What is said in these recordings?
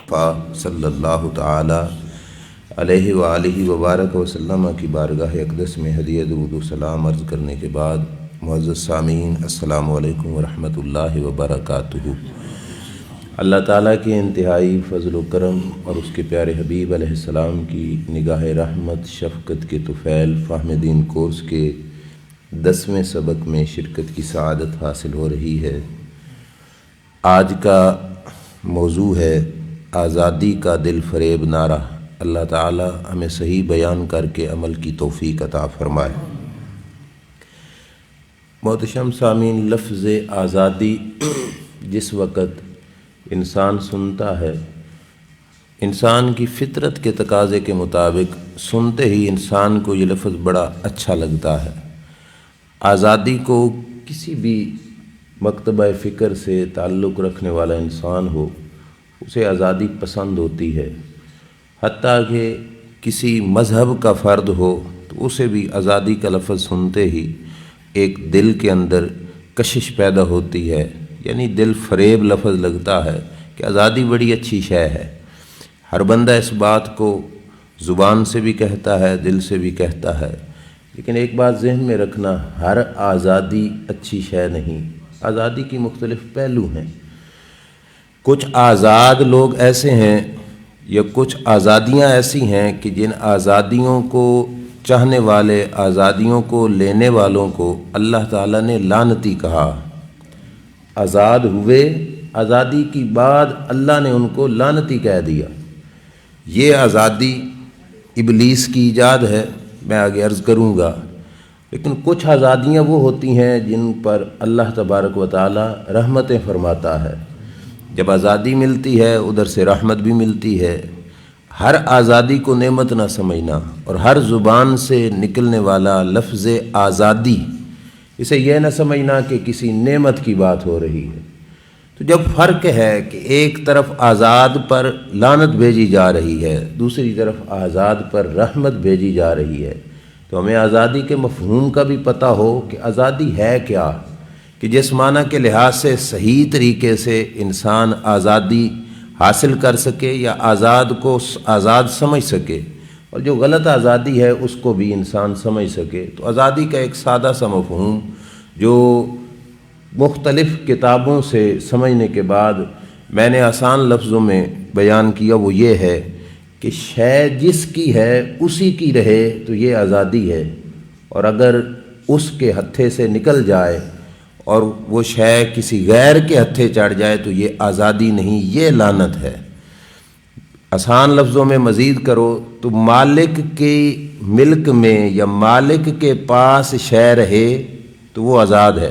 صلی اللہ تعالی علیہ وآلہ وبارک وسلم کی بارگاہ اقدس میں ہدیہ درود و سلام عرض کرنے کے بعد معزز سامعین السلام علیکم ورحمۃ اللہ وبرکاتہ۔ اللہ تعالیٰ کے انتہائی فضل و کرم اور اس کے پیارے حبیب علیہ السلام کی نگاہ رحمت شفقت کے طفیل فہم دین کورس کے 10ویں سبق میں شرکت کی سعادت حاصل ہو رہی ہے۔ آج کا موضوع ہے آزادی کا دل فریب نعرہ۔ اللہ تعالی ہمیں صحیح بیان کر کے عمل کی توفیق عطا فرمائے۔ محتشم سامعین، لفظ آزادی جس وقت انسان سنتا ہے، انسان کی فطرت کے تقاضے کے مطابق سنتے ہی انسان کو یہ لفظ بڑا اچھا لگتا ہے۔ آزادی کو کسی بھی مکتبہ فکر سے تعلق رکھنے والا انسان ہو، اسے آزادی پسند ہوتی ہے۔ حتیٰ کہ کسی مذہب کا فرد ہو تو اسے بھی آزادی کا لفظ سنتے ہی ایک دل کے اندر کشش پیدا ہوتی ہے، یعنی دل فریب لفظ لگتا ہے کہ آزادی بڑی اچھی شے ہے۔ ہر بندہ اس بات کو زبان سے بھی کہتا ہے، دل سے بھی کہتا ہے، لیکن ایک بات ذہن میں رکھنا، ہر آزادی اچھی شے نہیں۔ آزادی کی مختلف پہلو ہیں۔ کچھ آزاد لوگ ایسے ہیں یا کچھ آزادیاں ایسی ہیں کہ جن آزادیوں کو چاہنے والے، آزادیوں کو لینے والوں کو اللہ تعالیٰ نے لعنتی کہا۔ آزاد ہوئے، آزادی کی بعد اللہ نے ان کو لعنتی کہہ دیا۔ یہ آزادی ابلیس کی ایجاد ہے، میں آگے عرض کروں گا۔ لیکن کچھ آزادیاں وہ ہوتی ہیں جن پر اللہ تبارک و تعالی رحمتیں فرماتا ہے۔ جب آزادی ملتی ہے ادھر سے رحمت بھی ملتی ہے۔ ہر آزادی کو نعمت نہ سمجھنا، اور ہر زبان سے نکلنے والا لفظ آزادی اسے یہ نہ سمجھنا کہ کسی نعمت کی بات ہو رہی ہے۔ تو جب فرق ہے کہ ایک طرف آزاد پر لعنت بھیجی جا رہی ہے، دوسری طرف آزاد پر رحمت بھیجی جا رہی ہے، تو ہمیں آزادی کے مفہوم کا بھی پتہ ہو کہ آزادی ہے کیا، کہ جس معنی کے لحاظ سے صحیح طریقے سے انسان آزادی حاصل کر سکے یا آزاد کو آزاد سمجھ سکے، اور جو غلط آزادی ہے اس کو بھی انسان سمجھ سکے۔ تو آزادی کا ایک سادہ سا مفہوم جو مختلف کتابوں سے سمجھنے کے بعد میں نے آسان لفظوں میں بیان کیا، وہ یہ ہے کہ شے جس کی ہے اسی کی رہے تو یہ آزادی ہے، اور اگر اس کے ہتھے سے نکل جائے اور وہ شے کسی غیر کے ہتھے چڑھ جائے تو یہ آزادی نہیں، یہ لعنت ہے۔ آسان لفظوں میں مزید کرو تو مالک کے ملک میں یا مالک کے پاس شے رہے تو وہ آزاد ہے،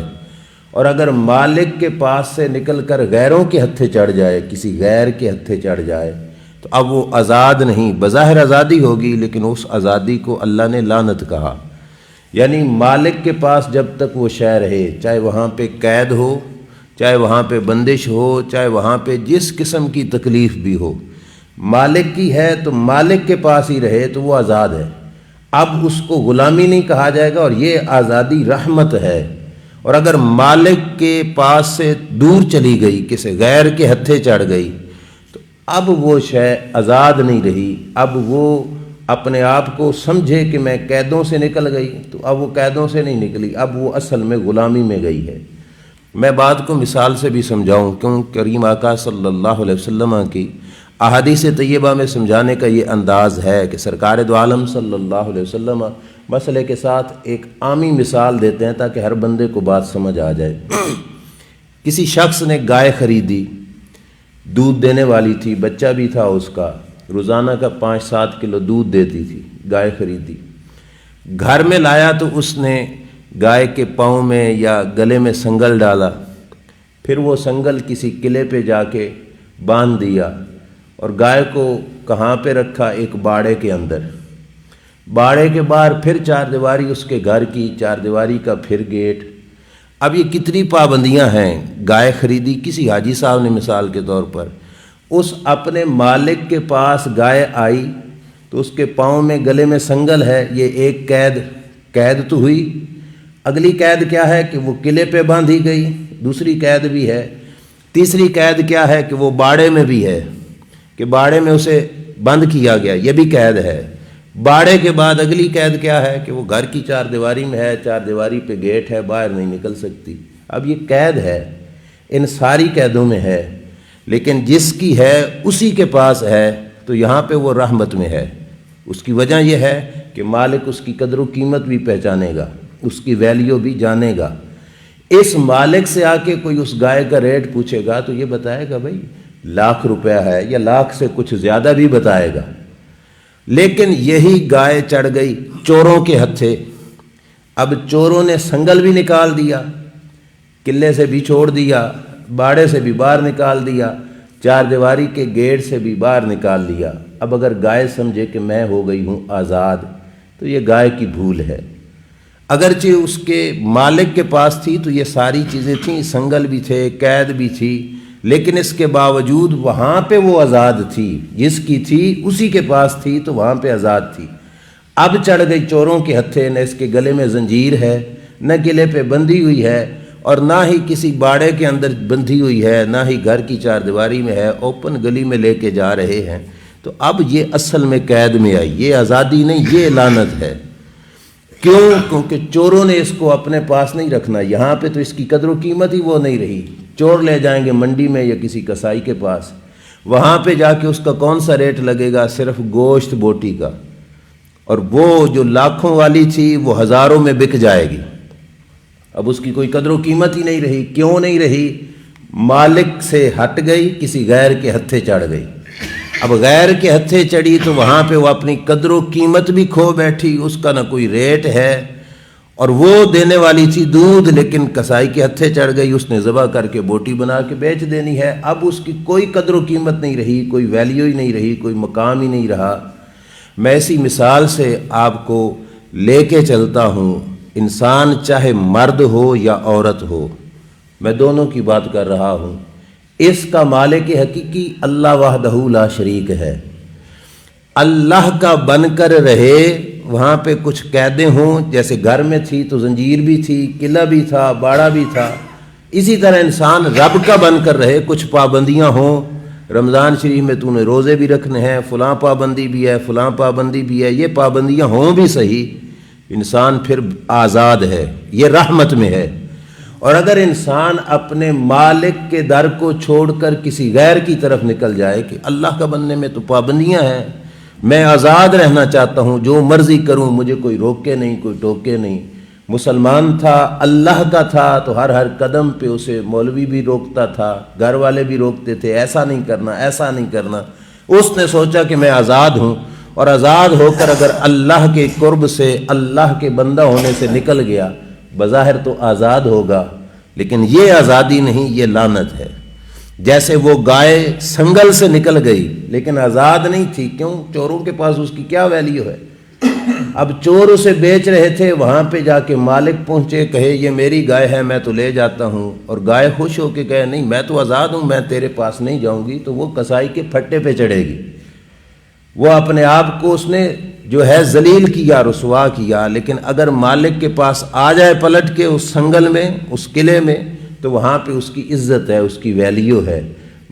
اور اگر مالک کے پاس سے نکل کر غیروں کے ہتھے چڑھ جائے، کسی غیر کے ہتھے چڑھ جائے، تو اب وہ آزاد نہیں۔ بظاہر آزادی ہوگی لیکن اس آزادی کو اللہ نے لعنت کہا۔ یعنی مالک کے پاس جب تک وہ شے رہے، چاہے وہاں پہ قید ہو، چاہے وہاں پہ بندش ہو، چاہے وہاں پہ جس قسم کی تکلیف بھی ہو، مالک کی ہے تو مالک کے پاس ہی رہے تو وہ آزاد ہے۔ اب اس کو غلامی نہیں کہا جائے گا، اور یہ آزادی رحمت ہے۔ اور اگر مالک کے پاس سے دور چلی گئی، کسی غیر کے ہتھے چڑھ گئی، تو اب وہ شے آزاد نہیں رہی۔ اب وہ اپنے آپ کو سمجھے کہ میں قیدوں سے نکل گئی، تو اب وہ قیدوں سے نہیں نکلی، اب وہ اصل میں غلامی میں گئی ہے۔ میں بات کو مثال سے بھی سمجھاؤں، کیوں کریم آقا صلی اللہ علیہ وسلم کی احادیث طیبہ میں سمجھانے کا یہ انداز ہے کہ سرکار دو عالم صلی اللہ علیہ وسلم مسئلے کے ساتھ ایک عامی مثال دیتے ہیں تاکہ ہر بندے کو بات سمجھ آ جائے۔ کسی شخص نے گائے خریدی، دودھ دینے والی تھی، بچہ بھی تھا اس کا، روزانہ کا 5-7 کلو دودھ دیتی تھی۔ گائے خریدی، گھر میں لایا تو اس نے گائے کے پاؤں میں یا گلے میں سنگل ڈالا، پھر وہ سنگل کسی قلعے پہ جا کے باندھ دیا، اور گائے کو کہاں پہ رکھا؟ ایک باڑے کے اندر۔ باڑے کے باہر پھر 4 دیواری اس کے گھر کی، 4 دیواری کا پھر گیٹ۔ اب یہ کتنی پابندیاں ہیں۔ گائے خریدی، کسی حاجی صاحب نے مثال کے طور پر، اس اپنے مالک کے پاس گائے آئی تو اس کے پاؤں میں گلے میں سنگل ہے، یہ ایک قید تو ہوئی۔ اگلی قید کیا ہے کہ وہ قلعے پہ باندھی گئی، دوسری قید بھی ہے۔ تیسری قید کیا ہے کہ وہ باڑے میں بھی ہے کہ باڑے میں اسے بند کیا گیا، یہ بھی قید ہے۔ باڑے کے بعد اگلی قید کیا ہے کہ وہ گھر کی چار دیواری میں ہے، چار دیواری پہ گیٹ ہے، باہر نہیں نکل سکتی۔ اب یہ قید ہے، ان ساری قیدوں میں ہے، لیکن جس کی ہے اسی کے پاس ہے، تو یہاں پہ وہ رحمت میں ہے۔ اس کی وجہ یہ ہے کہ مالک اس کی قدر و قیمت بھی پہچانے گا، اس کی ویلیو بھی جانے گا۔ اس مالک سے آ کے کوئی اس گائے کا ریٹ پوچھے گا تو یہ بتائے گا بھائی 1,00,000 روپیہ ہے، یا 1,00,000 سے کچھ زیادہ بھی بتائے گا۔ لیکن یہی گائے چڑھ گئی چوروں کے ہتھے، اب چوروں نے سنگل بھی نکال دیا، قلعے سے بھی چھوڑ دیا، باڑے سے بھی باہر نکال دیا، چار دیواری کے گیٹ سے بھی باہر نکال دیا۔ اب اگر گائے سمجھے کہ میں ہو گئی ہوں آزاد، تو یہ گائے کی بھول ہے۔ اگرچہ اس کے مالک کے پاس تھی تو یہ ساری چیزیں تھیں، سنگل بھی تھے، قید بھی تھی، لیکن اس کے باوجود وہاں پہ وہ آزاد تھی، جس کی تھی اسی کے پاس تھی تو وہاں پہ آزاد تھی۔ اب چڑھ گئی چوروں کے ہتھے، نہ اس کے گلے میں زنجیر ہے، نہ گلے پہ بندھی ہوئی ہے، اور نہ ہی کسی باڑے کے اندر بندھی ہوئی ہے، نہ ہی گھر کی چار دیواری میں ہے، اوپن گلی میں لے کے جا رہے ہیں۔ تو اب یہ اصل میں قید میں آئی، یہ آزادی نہیں، یہ لعنت ہے۔ کیوں؟ کیونکہ چوروں نے اس کو اپنے پاس نہیں رکھنا، یہاں پہ تو اس کی قدر و قیمت ہی وہ نہیں رہی۔ چور لے جائیں گے منڈی میں یا کسی کسائی کے پاس، وہاں پہ جا کے اس کا کون سا ریٹ لگے گا؟ صرف گوشت بوٹی کا، اور وہ جو لاکھوں والی تھی وہ ہزاروں میں بک جائے گی۔ اب اس کی کوئی قدر و قیمت ہی نہیں رہی۔ کیوں نہیں رہی؟ مالک سے ہٹ گئی، کسی غیر کے ہتھے چڑھ گئی۔ اب غیر کے ہتھے چڑھی تو وہاں پہ وہ اپنی قدر و قیمت بھی کھو بیٹھی، اس کا نہ کوئی ریٹ ہے، اور وہ دینے والی تھی دودھ، لیکن کسائی کے ہتھے چڑھ گئی، اس نے ذبح کر کے بوٹی بنا کے بیچ دینی ہے۔ اب اس کی کوئی قدر و قیمت نہیں رہی، کوئی ویلیو ہی نہیں رہی، کوئی مقام ہی نہیں رہا۔ میں اسی مثال سے آپ کو لے کے چلتا ہوں، انسان چاہے مرد ہو یا عورت ہو، میں دونوں کی بات کر رہا ہوں، اس کا مالک حقیقی اللہ وحدہ لا شریک ہے۔ اللہ کا بن کر رہے، وہاں پہ کچھ قیدیں ہوں، جیسے گھر میں تھی تو زنجیر بھی تھی، قلعہ بھی تھا، باڑہ بھی تھا، اسی طرح انسان رب کا بن کر رہے، کچھ پابندیاں ہوں۔ رمضان شریف میں تو نے روزے بھی رکھنے ہیں، فلاں پابندی بھی ہے، فلاں پابندی بھی ہے، یہ پابندیاں ہوں بھی صحیح، انسان پھر آزاد ہے، یہ رحمت میں ہے۔ اور اگر انسان اپنے مالک کے در کو چھوڑ کر کسی غیر کی طرف نکل جائے کہ اللہ کا بننے میں تو پابندیاں ہیں، میں آزاد رہنا چاہتا ہوں، جو مرضی کروں، مجھے کوئی روکے نہیں، کوئی ٹوکے نہیں۔ مسلمان تھا، اللہ کا تھا، تو ہر قدم پہ اسے مولوی بھی روکتا تھا، گھر والے بھی روکتے تھے، ایسا نہیں کرنا، ایسا نہیں کرنا۔ اس نے سوچا کہ میں آزاد ہوں، اور آزاد ہو کر اگر اللہ کے قرب سے، اللہ کے بندہ ہونے سے نکل گیا، بظاہر تو آزاد ہوگا، لیکن یہ آزادی نہیں، یہ لعنت ہے۔ جیسے وہ گائے سنگل سے نکل گئی لیکن آزاد نہیں تھی، کیوں؟ چوروں کے پاس اس کی کیا ویلیو ہے؟ اب چور اسے بیچ رہے تھے، وہاں پہ جا کے مالک پہنچے، کہے یہ میری گائے ہے، میں تو لے جاتا ہوں، اور گائے خوش ہو کے کہے نہیں میں تو آزاد ہوں، میں تیرے پاس نہیں جاؤں گی، تو وہ کسائی کے پھٹے پہ چڑھے گی۔ وہ اپنے آپ کو اس نے جو ہے ذلیل کیا، رسوا کیا۔ لیکن اگر مالک کے پاس آ جائے پلٹ کے اس سنگل میں، اس قلعے میں، تو وہاں پہ اس کی عزت ہے، اس کی ویلیو ہے۔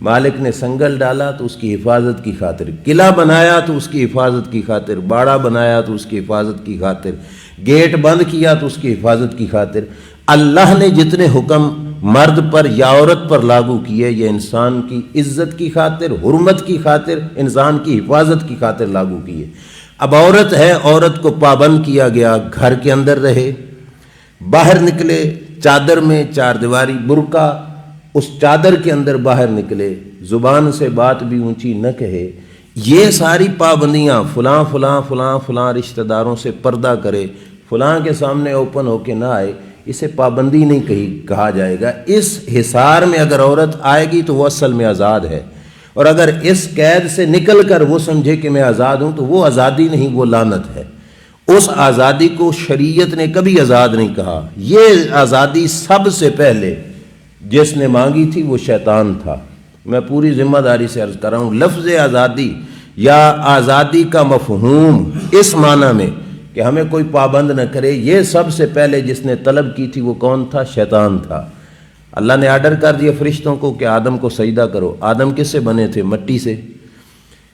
مالک نے سنگل ڈالا تو اس کی حفاظت کی خاطر، قلعہ بنایا تو اس کی حفاظت کی خاطر، باڑہ بنایا تو اس کی حفاظت کی خاطر، گیٹ بند کیا تو اس کی حفاظت کی خاطر۔ اللہ نے جتنے حکم مرد پر یا عورت پر لاگو کیے، یہ انسان کی عزت کی خاطر، حرمت کی خاطر، انسان کی حفاظت کی خاطر لاگو کیے۔ اب عورت ہے، عورت کو پابند کیا گیا، گھر کے اندر رہے، باہر نکلے چادر میں، چار دیواری برقع، اس چادر کے اندر باہر نکلے، زبان سے بات بھی اونچی نہ کہے۔ یہ ساری پابندیاں، فلاں فلاں فلاں فلاں رشتہ داروں سے پردہ کرے، فلاں کے سامنے اوپن ہو کے نہ آئے، اسے پابندی نہیں کہا جائے گا۔ اس حصار میں اگر عورت آئے گی تو وہ اصل میں آزاد ہے، اور اگر اس قید سے نکل کر وہ سمجھے کہ میں آزاد ہوں تو وہ آزادی نہیں، وہ لعنت ہے۔ اس آزادی کو شریعت نے کبھی آزاد نہیں کہا۔ یہ آزادی سب سے پہلے جس نے مانگی تھی وہ شیطان تھا۔ میں پوری ذمہ داری سے عرض کر رہا ہوں، لفظ آزادی یا آزادی کا مفہوم اس معنی میں کہ ہمیں کوئی پابند نہ کرے، یہ سب سے پہلے جس نے طلب کی تھی وہ کون تھا؟ شیطان تھا۔ اللہ نے آرڈر کر دیا فرشتوں کو کہ آدم کو سجدہ کرو۔ آدم کس سے بنے تھے؟ مٹی سے۔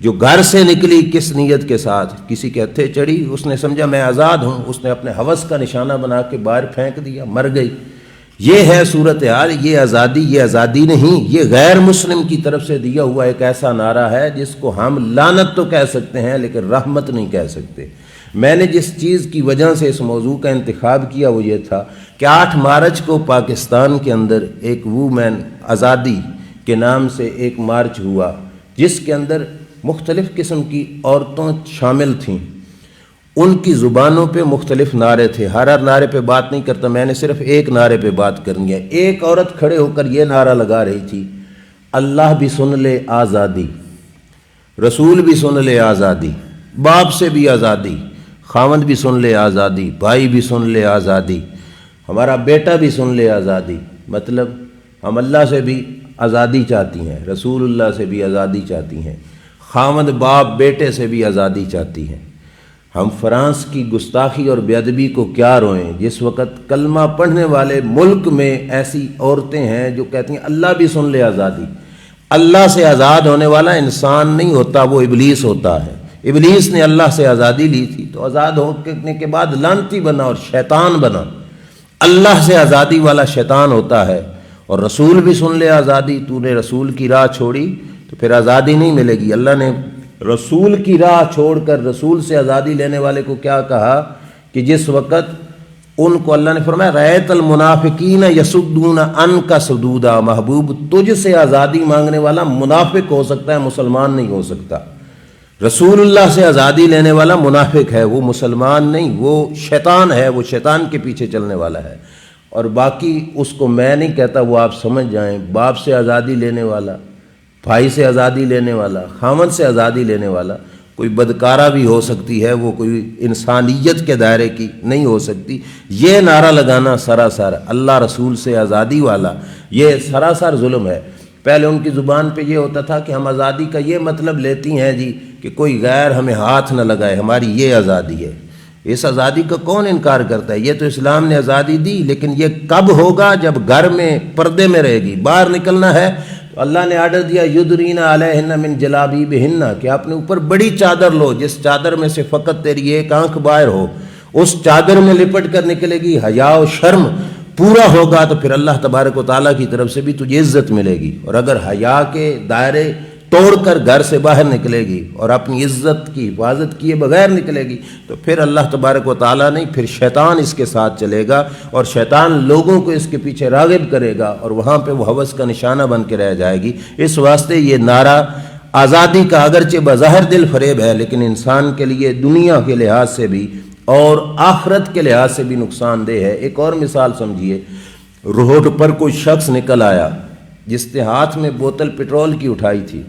جو گھر سے نکلی کس نیت کے ساتھ؟ کسی کے ہتھے چڑھی، اس نے سمجھا میں آزاد ہوں، اس نے اپنے ہوس کا نشانہ بنا کے باہر پھینک دیا، مر گئی۔ یہ ہے صورتحال۔ یہ آزادی نہیں، یہ غیر مسلم کی طرف سے دیا ہوا ایک ایسا نعرہ ہے جس کو ہم لعنت تو کہہ سکتے ہیں لیکن رحمت نہیں کہہ سکتے۔ میں نے جس چیز کی وجہ سے اس موضوع کا انتخاب کیا وہ یہ تھا کہ 8 مارچ کو پاکستان کے اندر ایک وومین آزادی کے نام سے ایک مارچ ہوا، جس کے اندر مختلف قسم کی عورتوں شامل تھیں۔ ان کی زبانوں پہ مختلف نعرے تھے، ہر نعرے پہ بات نہیں کرتا، میں نے صرف ایک نعرے پہ بات کرنی ہے۔ ایک عورت کھڑے ہو کر یہ نعرہ لگا رہی تھی، اللہ بھی سن لے آزادی، رسول بھی سن لے آزادی، باپ سے بھی آزادی، خاوند بھی سن لے آزادی، بھائی بھی سن لے آزادی، ہمارا بیٹا بھی سن لے آزادی۔ مطلب ہم اللہ سے بھی آزادی چاہتی ہیں، رسول اللہ سے بھی آزادی چاہتی ہیں، خاوند باپ بیٹے سے بھی آزادی چاہتی ہیں۔ ہم فرانس کی گستاخی اور بے ادبی کو کیا روئیں جس وقت کلمہ پڑھنے والے ملک میں ایسی عورتیں ہیں جو کہتی ہیں اللہ بھی سن لے آزادی۔ اللہ سے آزاد ہونے والا انسان نہیں ہوتا، وہ ابلیس ہوتا ہے۔ ابلیس نے اللہ سے آزادی لی تھی تو آزاد ہونے کے بعد لعنتی بنا اور شیطان بنا۔ اللہ سے آزادی والا شیطان ہوتا ہے۔ اور رسول بھی سن لے آزادی، تو نے رسول کی راہ چھوڑی تو پھر آزادی نہیں ملے گی۔ اللہ نے رسول کی راہ چھوڑ کر رسول سے آزادی لینے والے کو کیا کہا کہ جس وقت ان کو اللہ نے فرمایا رأیت المنافقین یصدون عنک صدودا، محبوب تجھ سے آزادی مانگنے والا منافق ہو سکتا ہے، مسلمان نہیں ہو سکتا۔ رسول اللہ سے آزادی لینے والا منافق ہے، وہ مسلمان نہیں، وہ شیطان ہے، وہ شیطان کے پیچھے چلنے والا ہے۔ اور باقی اس کو میں نہیں کہتا، وہ آپ سمجھ جائیں، باپ سے آزادی لینے والا، بھائی سے آزادی لینے والا، خاوند سے آزادی لینے والا کوئی بدکارہ بھی ہو سکتی ہے، وہ کوئی انسانیت کے دائرے کی نہیں ہو سکتی۔ یہ نعرہ لگانا سراسر اللہ رسول سے آزادی والا، یہ سراسر ظلم ہے۔ پہلے ان کی زبان پہ یہ ہوتا تھا کہ ہم آزادی کا یہ مطلب لیتی ہیں جی کہ کوئی غیر ہمیں ہاتھ نہ لگائے، ہماری یہ آزادی ہے۔ اس آزادی کا کون انکار کرتا ہے؟ یہ تو اسلام نے آزادی دی، لیکن یہ کب ہوگا؟ جب گھر میں پردے میں رہے گی۔ باہر نکلنا ہے تو اللہ نے آرڈر دیا یدرین علیہن من جلابیبہن، کہ اپنے اوپر بڑی چادر لو، جس چادر میں سے فقط تیری ایک آنکھ باہر ہو، اس چادر میں لپٹ کر نکلے گی۔ حیا و شرم پورا ہوگا تو پھر اللہ تبارک و تعالیٰ کی طرف سے بھی تجھے عزت ملے گی۔ اور اگر حیا کے دائرے توڑ کر گھر سے باہر نکلے گی اور اپنی عزت کی حفاظت کیے بغیر نکلے گی تو پھر اللہ تبارک و تعالیٰ نہیں، پھر شیطان اس کے ساتھ چلے گا اور شیطان لوگوں کو اس کے پیچھے راغب کرے گا اور وہاں پہ وہ ہوس کا نشانہ بن کے رہ جائے گی۔ اس واسطے یہ نعرہ آزادی کا اگرچہ بظاہر دل فریب ہے لیکن انسان کے لیے دنیا کے لحاظ سے بھی اور آخرت کے لحاظ سے بھی نقصان دہ ہے۔ ایک اور مثال سمجھیے، روڈ پر کوئی شخص نکل آیا جس نے ہاتھ میں بوتل پٹرول کی اٹھائی تھی،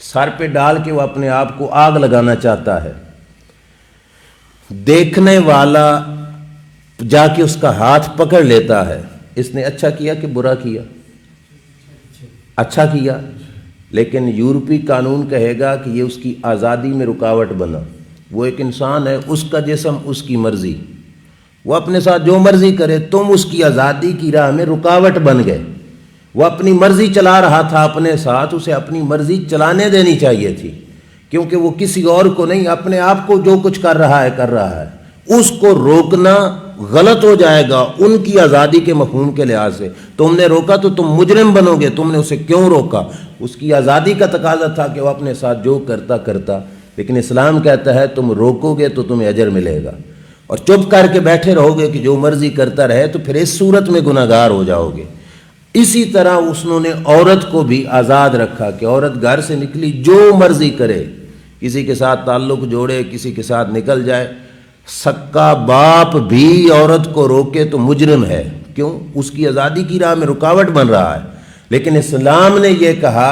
سر پہ ڈال کے وہ اپنے آپ کو آگ لگانا چاہتا ہے۔ دیکھنے والا جا کے اس کا ہاتھ پکڑ لیتا ہے، اس نے اچھا کیا کہ برا کیا؟ اچھا کیا، لیکن یورپی قانون کہے گا کہ یہ اس کی آزادی میں رکاوٹ بنا۔ وہ ایک انسان ہے، اس کا جسم اس کی مرضی، وہ اپنے ساتھ جو مرضی کرے، تم اس کی آزادی کی راہ میں رکاوٹ بن گئے۔ وہ اپنی مرضی چلا رہا تھا اپنے ساتھ، اسے اپنی مرضی چلانے دینی چاہیے تھی، کیونکہ وہ کسی اور کو نہیں، اپنے آپ کو جو کچھ کر رہا ہے۔ اس کو روکنا غلط ہو جائے گا ان کی آزادی کے مفہوم کے لحاظ سے۔ تم نے روکا تو تم مجرم بنو گے، تم نے اسے کیوں روکا؟ اس کی آزادی کا تقاضا تھا کہ وہ اپنے ساتھ جو کرتا، لیکن اسلام کہتا ہے تم روکو گے تو تمہیں اجر ملے گا، اور چپ کر کے بیٹھے رہو گے کہ جو مرضی کرتا رہے تو پھر اس صورت میں گناہگار ہو جاؤ گے۔ اسی طرح انہوں نے عورت کو بھی آزاد رکھا کہ عورت گھر سے نکلی جو مرضی کرے، کسی کے ساتھ تعلق جوڑے، کسی کے ساتھ نکل جائے۔ سکا باپ بھی عورت کو روکے تو مجرم ہے، کیوں؟ اس کی آزادی کی راہ میں رکاوٹ بن رہا ہے۔ لیکن اسلام نے یہ کہا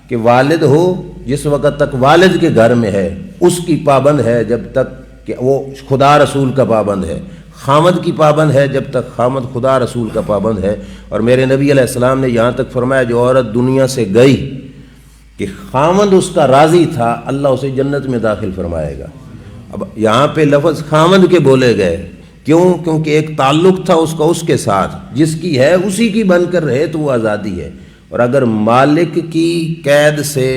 کہ والد ہو جس وقت تک والد کے گھر میں ہے اس کی پابند ہے جب تک کہ وہ خدا رسول کا پابند ہے، خامد کی پابند ہے جب تک خامد خدا رسول کا پابند ہے۔ اور میرے نبی علیہ السلام نے یہاں تک فرمایا جو عورت دنیا سے گئی کہ خامد اس کا راضی تھا، اللہ اسے جنت میں داخل فرمائے گا۔ اب یہاں پہ لفظ خامد کے بولے گئے، کیوں؟ کیونکہ ایک تعلق تھا اس کا اس کے ساتھ، جس کی ہے اسی کی بن کر رہے تو وہ آزادی ہے۔ اور اگر مالک کی قید سے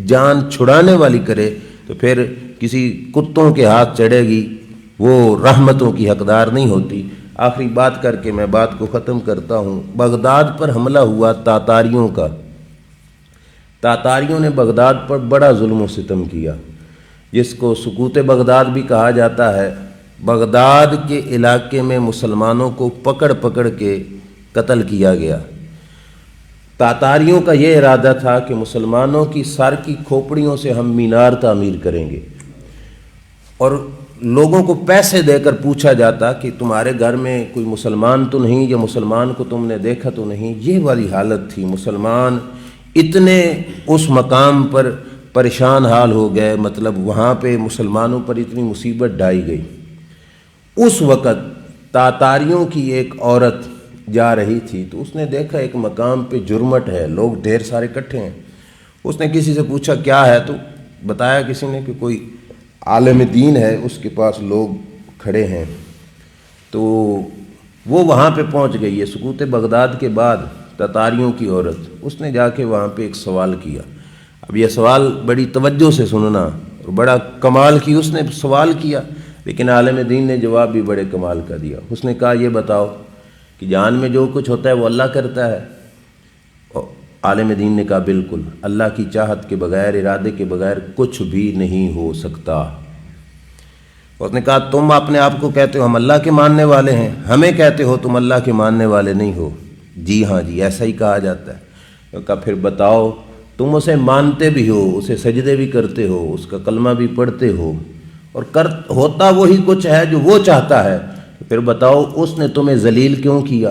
جان چھڑانے والی کرے تو پھر کسی کتوں کے ہاتھ چڑھے گی، وہ رحمتوں کی حقدار نہیں ہوتی۔ آخری بات کر کے میں بات کو ختم کرتا ہوں۔ بغداد پر حملہ ہوا تاتاریوں کا۔ تاتاریوں نے بغداد پر بڑا ظلم و ستم کیا، جس کو سقوط بغداد بھی کہا جاتا ہے۔ بغداد کے علاقے میں مسلمانوں کو پکڑ پکڑ کے قتل کیا گیا۔ تاتاریوں کا یہ ارادہ تھا کہ مسلمانوں کی سر کی کھوپڑیوں سے ہم مینار تعمیر کریں گے، اور لوگوں کو پیسے دے کر پوچھا جاتا کہ تمہارے گھر میں کوئی مسلمان تو نہیں، یا مسلمان کو تم نے دیکھا تو نہیں۔ یہ والی حالت تھی۔ مسلمان اتنے اس مقام پر پریشان حال ہو گئے، مطلب وہاں پہ مسلمانوں پر اتنی مصیبت ڈائی گئی۔ اس وقت تاتاریوں کی ایک عورت جا رہی تھی تو اس نے دیکھا ایک مقام پہ جرمٹ ہے، لوگ ڈھیر سارے اکٹھے ہیں۔ اس نے کسی سے پوچھا کیا ہے، تو بتایا کسی نے کہ کوئی عالم دین ہے، اس کے پاس لوگ کھڑے ہیں۔ تو وہ وہاں پہ پہنچ گئی ہے سقوط بغداد کے بعد، تاتاریوں کی عورت۔ اس نے جا کے وہاں پہ ایک سوال کیا۔ اب یہ سوال بڑی توجہ سے سننا، اور بڑا کمال کی اس نے سوال کیا، لیکن عالم دین نے جواب بھی بڑے کمال کا دیا۔ اس نے کہا یہ بتاؤ کہ جہان میں جو کچھ ہوتا ہے وہ اللہ کرتا ہے؟ عالم دین نے کہا بالکل، اللہ کی چاہت کے بغیر، ارادے کے بغیر کچھ بھی نہیں ہو سکتا۔ اس نے کہا تم اپنے آپ کو کہتے ہو ہم اللہ کے ماننے والے ہیں، ہمیں کہتے ہو تم اللہ کے ماننے والے نہیں ہو؟ جی ہاں جی، ایسا ہی کہا جاتا ہے۔ کہا پھر بتاؤ تم اسے مانتے بھی ہو، اسے سجدے بھی کرتے ہو، اس کا کلمہ بھی پڑھتے ہو، اور ہوتا وہی کچھ ہے جو وہ چاہتا ہے، پھر بتاؤ اس نے تمہیں ذلیل کیوں کیا؟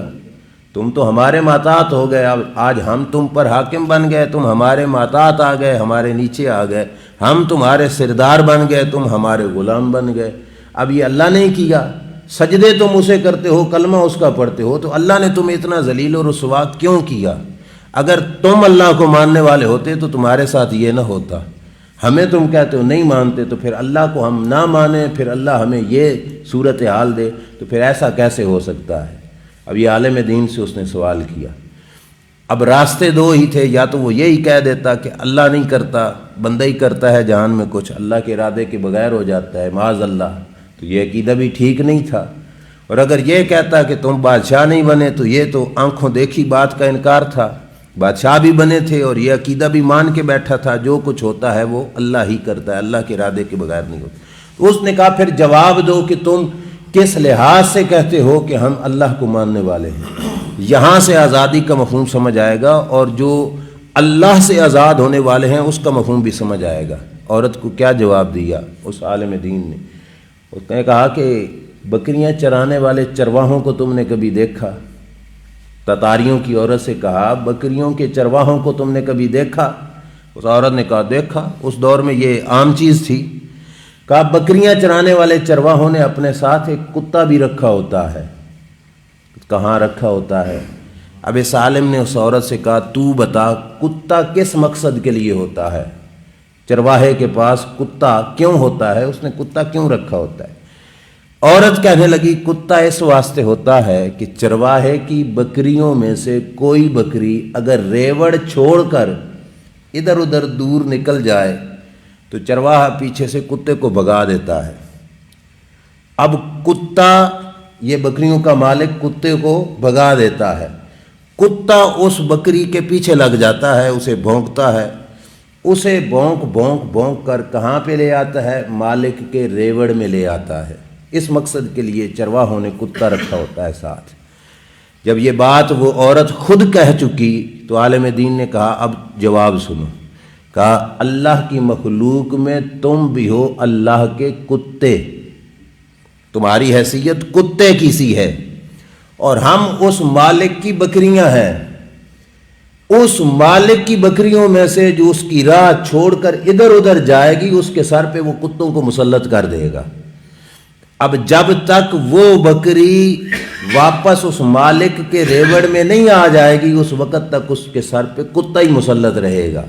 تم تو ہمارے محتاط ہو گئے، اب آج ہم تم پر حاکم بن گئے، تم ہمارے محتاط آ گئے، ہمارے نیچے آ گئے، ہم تمہارے سردار بن گئے، تم ہمارے غلام بن گئے۔ اب یہ اللہ نے کیا، سجدے تم اسے کرتے ہو، کلمہ اس کا پڑھتے ہو، تو اللہ نے تمہیں اتنا ذلیل و رسوا کیوں کیا؟ اگر تم اللہ کو ماننے والے ہوتے تو تمہارے ساتھ یہ نہ ہوتا۔ ہمیں تم کہتے ہو نہیں مانتے، تو پھر اللہ کو ہم نہ مانیں، پھر اللہ ہمیں یہ صورتحال دے، تو پھر ایسا کیسے ہو سکتا ہے؟ اب یہ عالم دین سے اس نے سوال کیا۔ اب راستے دو ہی تھے، یا تو وہ یہی کہہ دیتا کہ اللہ نہیں کرتا، بندہ ہی کرتا ہے جہان میں کچھ، اللہ کے ارادے کے بغیر ہو جاتا ہے، معاذ اللہ، تو یہ عقیدہ بھی ٹھیک نہیں تھا۔ اور اگر یہ کہتا کہ تم بادشاہ نہیں بنے، تو یہ تو آنکھوں دیکھی بات کا انکار تھا۔ بادشاہ بھی بنے تھے اور یہ عقیدہ بھی مان کے بیٹھا تھا جو کچھ ہوتا ہے وہ اللہ ہی کرتا ہے، اللہ کے ارادے کے بغیر نہیں ہوتا۔ تو اس نے کہا پھر جواب دو کہ تم کس لحاظ سے کہتے ہو کہ ہم اللہ کو ماننے والے ہیں؟ یہاں سے آزادی کا مفہوم سمجھ آئے گا، اور جو اللہ سے آزاد ہونے والے ہیں اس کا مفہوم بھی سمجھ آئے گا۔ عورت کو کیا جواب دیا اس عالم دین نے؟ اس نے کہا کہ بکریاں چرانے والے چرواہوں کو تم نے کبھی دیکھا؟ تاتاریوں کی عورت سے کہا بکریوں کے چرواہوں کو تم نے کبھی دیکھا؟ اس عورت نے کہا دیکھا، اس دور میں یہ عام چیز تھی۔ کہا بکریاں چرانے والے چرواہوں نے اپنے ساتھ ایک کتا بھی رکھا ہوتا ہے۔ کہاں رکھا ہوتا ہے؟ اب اس عالم نے اس عورت سے کہا تو بتا کتا کس مقصد کے لیے ہوتا ہے؟ چرواہے کے پاس کتا کیوں ہوتا ہے؟ اس نے کتا کیوں رکھا ہوتا ہے؟ عورت کہنے لگی کتا اس واسطے ہوتا ہے کہ چرواہے کی بکریوں میں سے کوئی بکری اگر ریوڑ چھوڑ کر ادھر ادھر دور نکل جائے تو چرواہا پیچھے سے کتے کو بھگا دیتا ہے۔ اب کتا، یہ بکریوں کا مالک کتے کو بھگا دیتا ہے، کتا اس بکری کے پیچھے لگ جاتا ہے، اسے بھونکتا ہے، اسے بھونک بھونک بھونک کر کہاں پہ لے آتا ہے؟ مالک کے ریوڑ میں لے آتا ہے۔ اس مقصد کے لیے چرواہوں نے کتا رکھا ہوتا ہے ساتھ۔ جب یہ بات وہ عورت خود کہہ چکی تو عالم دین نے کہا اب جواب سنو۔ کہا اللہ کی مخلوق میں تم بھی ہو اللہ کے کتے، تمہاری حیثیت کتے کی سی ہے، اور ہم اس مالک کی بکریاں ہیں۔ اس مالک کی بکریوں میں سے جو اس کی راہ چھوڑ کر ادھر ادھر جائے گی اس کے سر پہ وہ کتوں کو مسلط کر دے گا۔ اب جب تک وہ بکری واپس اس مالک کے ریوڑ میں نہیں آ جائے گی اس وقت تک اس کے سر پہ کتا ہی مسلط رہے گا۔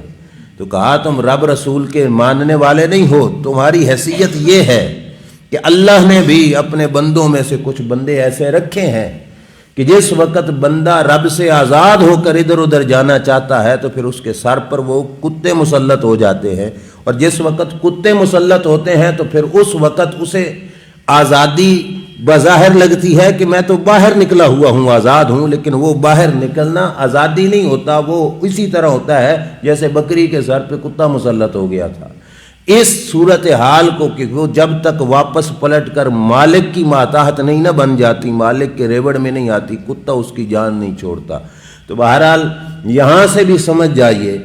تو کہا تم رب رسول کے ماننے والے نہیں ہو، تمہاری حیثیت یہ ہے کہ اللہ نے بھی اپنے بندوں میں سے کچھ بندے ایسے رکھے ہیں کہ کہ جس وقت بندہ رب سے آزاد ہو کر ادھر ادھر جانا چاہتا ہے تو پھر اس کے سر پر وہ کتے مسلط ہو جاتے ہیں، اور جس وقت کتے مسلط ہوتے ہیں تو پھر اس وقت اسے آزادی بظاہر لگتی ہے کہ میں تو باہر نکلا ہوا ہوں، آزاد ہوں، لیکن وہ باہر نکلنا آزادی نہیں ہوتا، وہ اسی طرح ہوتا ہے جیسے بکری کے سر پہ کتا مسلط ہو گیا تھا۔ اس صورتحال کو کہ وہ جب تک واپس پلٹ کر مالک کی ماتحت نہیں نہ بن جاتی، مالک کے ریوڑ میں نہیں آتی، کتا اس کی جان نہیں چھوڑتا۔ تو بہرحال یہاں سے بھی سمجھ جائیے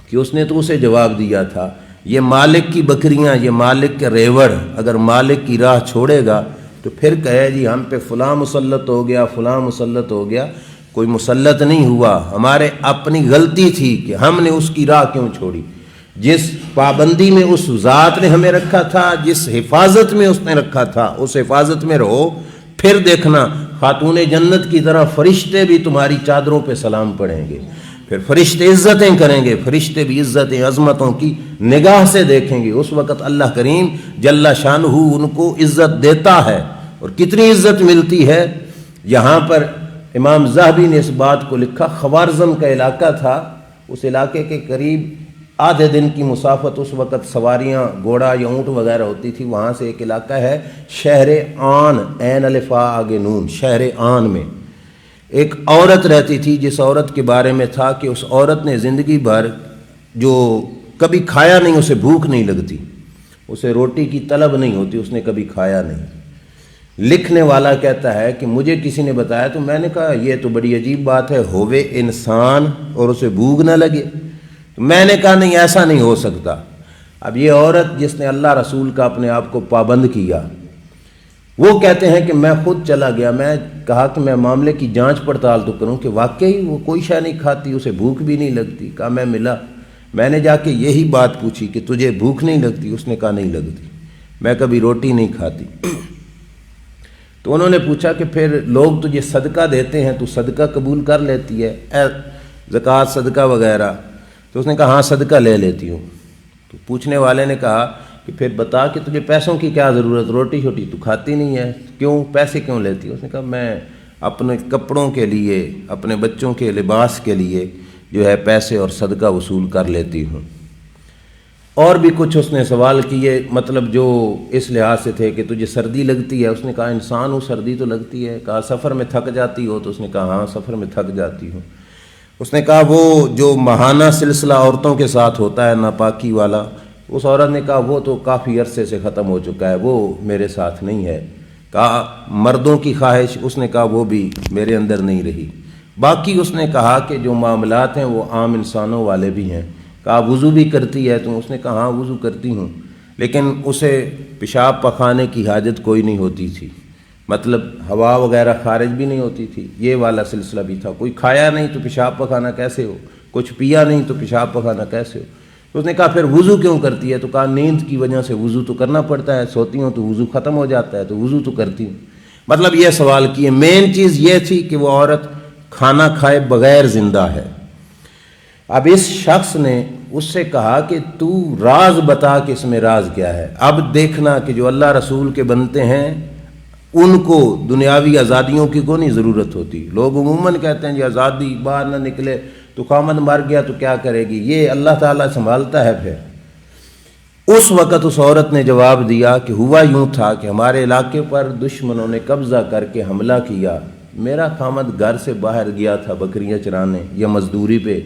کہ اس نے تو اسے جواب دیا تھا، یہ مالک کی بکریاں، یہ مالک کے ریوڑ اگر مالک کی راہ چھوڑے گا تو پھر کہے جی ہم پہ فلاں مسلط ہو گیا، فلاں مسلط ہو گیا۔ کوئی مسلط نہیں ہوا، ہمارے اپنی غلطی تھی کہ ہم نے اس کی راہ کیوں چھوڑی۔ جس پابندی میں اس ذات نے ہمیں رکھا تھا، جس حفاظت میں اس نے رکھا تھا، اس حفاظت میں رہو، پھر دیکھنا خاتون جنت کی طرح فرشتے بھی تمہاری چادروں پہ سلام پڑھیں گے، پھر فرشتے عزتیں کریں گے، فرشتے بھی عزتیں عظمتوں کی نگاہ سے دیکھیں گے۔ اس وقت اللہ کریم جل شانہ ان کو عزت دیتا ہے، اور کتنی عزت ملتی ہے۔ یہاں پر امام ذہبی نے اس بات کو لکھا، خوارزم کا علاقہ تھا، اس علاقے کے قریب آدھے دن کی مسافت اس وقت سواریاں گھوڑا یا اونٹ وغیرہ ہوتی تھی، وہاں سے ایک علاقہ ہے شہر آن، عین الف آ آگے نون، شہر آن میں ایک عورت رہتی تھی، جس عورت کے بارے میں تھا کہ اس عورت نے زندگی بھر جو کبھی کھایا نہیں، اسے بھوک نہیں لگتی، اسے روٹی کی طلب نہیں ہوتی، اس نے کبھی کھایا نہیں۔ لکھنے والا کہتا ہے کہ مجھے کسی نے بتایا تو میں نے کہا یہ تو بڑی عجیب بات ہے، ہووے انسان اور اسے بھوک نہ لگے۔ میں نے کہا نہیں، ایسا نہیں ہو سکتا۔ اب یہ عورت جس نے اللہ رسول کا اپنے آپ کو پابند کیا، وہ کہتے ہیں کہ میں خود چلا گیا، میں کہا کہ میں معاملے کی جانچ پڑتال تو کروں کہ واقعی وہ کوئی شے نہیں کھاتی، اسے بھوک بھی نہیں لگتی۔ کہا میں ملا، میں نے جا کے یہی بات پوچھی کہ تجھے بھوک نہیں لگتی؟ اس نے کہا نہیں لگتی، میں کبھی روٹی نہیں کھاتی۔ تو انہوں نے پوچھا کہ پھر لوگ تجھے صدقہ دیتے ہیں، تو صدقہ قبول کر لیتی ہے، زکوٰۃ صدقہ وغیرہ؟ تو اس نے کہا ہاں صدقہ لے لیتی ہوں۔ تو پوچھنے والے نے کہا کہ پھر بتا کہ تجھے پیسوں کی کیا ضرورت، روٹی شوٹی تو کھاتی نہیں ہے، کیوں پیسے کیوں لیتی ہے؟ اس نے کہا میں اپنے کپڑوں کے لیے، اپنے بچوں کے لباس کے لیے جو ہے پیسے اور صدقہ وصول کر لیتی ہوں۔ اور بھی کچھ اس نے سوال کیے، مطلب جو اس لحاظ سے تھے کہ تجھے سردی لگتی ہے؟ اس نے کہا انسان ہوں، سردی تو لگتی ہے۔ کہا سفر میں تھک جاتی ہو؟ تو اس نے کہا ہاں سفر میں تھک جاتی ہوں۔ اس نے کہا وہ جو ماہانہ سلسلہ عورتوں کے ساتھ ہوتا ہے ناپاکی والا، اس عورت نے کہا وہ تو کافی عرصے سے ختم ہو چکا ہے، وہ میرے ساتھ نہیں ہے۔ کہا مردوں کی خواہش؟ اس نے کہا وہ بھی میرے اندر نہیں رہی۔ باقی اس نے کہا کہ جو معاملات ہیں وہ عام انسانوں والے بھی ہیں۔ کہا وضو بھی کرتی ہے تو؟ اس نے کہا ہاں وضو کرتی ہوں، لیکن اسے پیشاب پخانے کی حاجت کوئی نہیں ہوتی تھی، مطلب ہوا وغیرہ خارج بھی نہیں ہوتی تھی، یہ والا سلسلہ بھی تھا۔ کوئی کھایا نہیں تو پیشاب پخانا کیسے ہو، کچھ پیا نہیں تو پیشاب پخانا کیسے ہو؟ تو اس نے کہا پھر وضو کیوں کرتی ہے؟ تو کہا نیند کی وجہ سے وضو تو کرنا پڑتا ہے، سوتی ہوں تو وضو ختم ہو جاتا ہے تو وضو تو کرتی ہوں۔ مطلب یہ سوال کیے، مین چیز یہ تھی کہ وہ عورت کھانا کھائے بغیر زندہ ہے۔ اب اس شخص نے اس سے کہا کہ تو راز بتا کہ اس میں راز کیا ہے۔ اب دیکھنا کہ جو اللہ رسول کے بنتے ہیں ان کو دنیاوی آزادیوں کی کوئی نہیں ضرورت ہوتی۔ لوگ عموماً کہتے ہیں جی آزادی باہر نہ نکلے تو خامد مر گیا تو کیا کرے گی، یہ اللہ تعالیٰ سنبھالتا ہے۔ پھر اس وقت اس عورت نے جواب دیا کہ ہوا یوں تھا کہ ہمارے علاقے پر دشمنوں نے قبضہ کر کے حملہ کیا، میرا خامد گھر سے باہر گیا تھا بکریاں چرانے یا مزدوری پہ،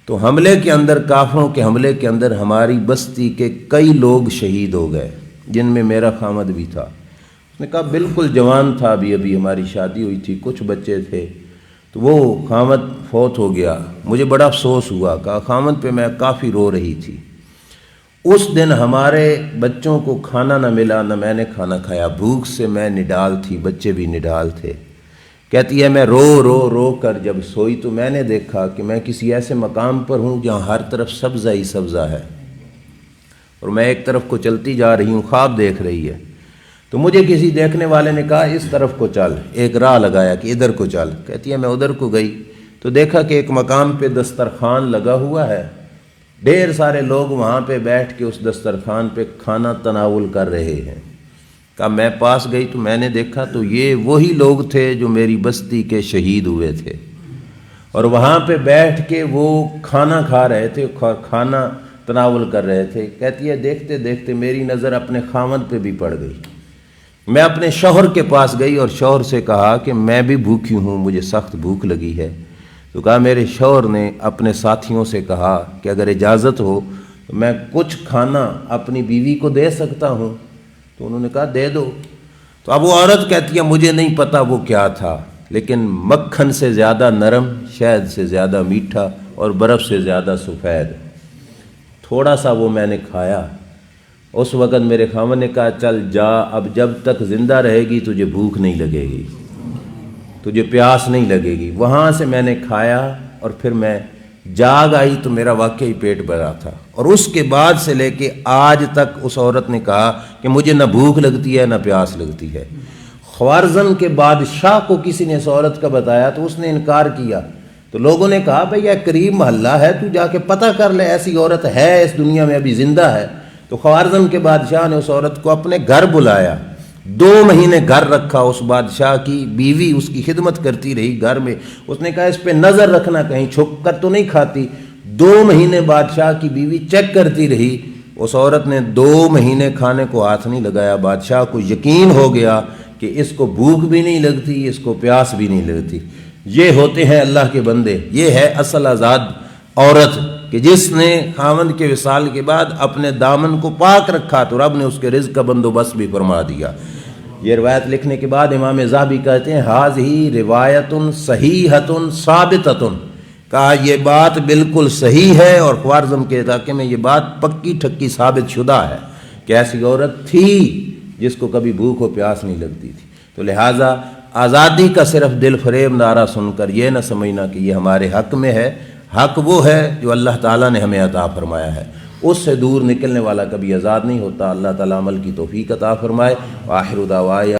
تو حملے کے اندر، کافروں کے حملے کے اندر ہماری بستی کے کئی لوگ شہید ہو گئے، جن میں میرا خامد بھی تھا۔ اس نے کہا بالکل جوان تھا، ابھی ہماری شادی ہوئی تھی، کچھ بچے تھے، تو وہ خامد فوت ہو گیا، مجھے بڑا افسوس ہوا۔ کہا خامد پہ میں کافی رو رہی تھی۔ اس دن ہمارے بچوں کو کھانا نہ ملا، نہ میں نے کھانا کھایا، بھوک سے میں نڈال تھی، بچے بھی نڈال تھے۔ کہتی ہے میں رو کر جب سوئی تو میں نے دیکھا کہ میں کسی ایسے مقام پر ہوں جہاں ہر طرف سبزہ ہی سبزہ ہے، اور میں ایک طرف کو چلتی جا رہی ہوں، خواب دیکھ رہی ہے۔ تو مجھے کسی دیکھنے والے نے کہا اس طرف کو چل، ایک راہ لگایا کہ ادھر کو چل۔ کہتی ہے میں ادھر کو گئی تو دیکھا کہ ایک مقام پہ دسترخوان لگا ہوا ہے، ڈھیر سارے لوگ وہاں پہ بیٹھ کے اس دسترخوان پہ کھانا تناول کر رہے ہیں۔ کہا میں پاس گئی تو میں نے دیکھا تو یہ وہی لوگ تھے جو میری بستی کے شہید ہوئے تھے، اور وہاں پہ بیٹھ کے وہ کھانا کھا رہے تھے، کھانا تناول کر رہے تھے۔ کہتی ہے دیکھتے دیکھتے میری نظر اپنے خاوند پہ بھی پڑ گئی۔ میں اپنے شوہر کے پاس گئی اور شوہر سے کہا کہ میں بھی بھوکی ہوں، مجھے سخت بھوک لگی ہے۔ تو کہا میرے شوہر نے اپنے ساتھیوں سے کہا کہ اگر اجازت ہو تو میں کچھ کھانا اپنی بیوی کو دے سکتا ہوں؟ تو انہوں نے کہا دے دو۔ تو اب وہ عورت کہتی ہے مجھے نہیں پتا وہ کیا تھا، لیکن مکھن سے زیادہ نرم، شہد سے زیادہ میٹھا اور برف سے زیادہ سفید، تھوڑا سا وہ میں نے کھایا۔ اس وقت میرے خاوند نے کہا چل جا، اب جب تک زندہ رہے گی تجھے بھوک نہیں لگے گی، تجھے پیاس نہیں لگے گی۔ وہاں سے میں نے کھایا اور پھر میں جاگ آئی تو میرا واقعی پیٹ بھرا تھا، اور اس کے بعد سے لے کے آج تک اس عورت نے کہا کہ مجھے نہ بھوک لگتی ہے نہ پیاس لگتی ہے۔ خوارزم کے بادشاہ کو کسی نے اس عورت کا بتایا تو اس نے انکار کیا، تو لوگوں نے کہا بھئی یہ قریب محلہ ہے، تو جا کے پتہ کر لے ایسی عورت ہے اس دنیا میں ابھی زندہ ہے۔ تو خوارزم کے بادشاہ نے اس عورت کو اپنے گھر بلایا، 2 مہینے گھر رکھا۔ اس بادشاہ کی بیوی اس کی خدمت کرتی رہی گھر میں، اس نے کہا اس پہ نظر رکھنا کہیں چھپ کر تو نہیں کھاتی۔ 2 مہینے بادشاہ کی بیوی چیک کرتی رہی، اس عورت نے 2 مہینے کھانے کو ہاتھ نہیں لگایا۔ بادشاہ کو یقین ہو گیا کہ اس کو بھوک بھی نہیں لگتی، اس کو پیاس بھی نہیں لگتی۔ یہ ہوتے ہیں اللہ کے بندے، یہ ہے اصل آزاد عورت کہ جس نے خاوند کے وصال کے بعد اپنے دامن کو پاک رکھا تو رب نے اس کے رزق کا بندوبست بھی فرما دیا۔ یہ روایت لکھنے کے بعد امام ذہبی کہتے ہیں ھذہ روایت صحیحۃ ثابتۃ، کہا یہ بات بالکل صحیح ہے، اور خوارزم کے علاقے میں یہ بات پکی ٹھکی ثابت شدہ ہے کہ ایسی عورت تھی جس کو کبھی بھوک و پیاس نہیں لگتی تھی۔ تو لہٰذا آزادی کا صرف دل فریب نعرہ سن کر یہ نہ سمجھنا کہ یہ ہمارے حق میں ہے۔ حق وہ ہے جو اللہ تعالیٰ نے ہمیں عطا فرمایا ہے، اس سے دور نکلنے والا کبھی آزاد نہیں ہوتا۔ اللہ تعالیٰ عمل کی توفیق عطا فرمائے۔ آخر دعوانا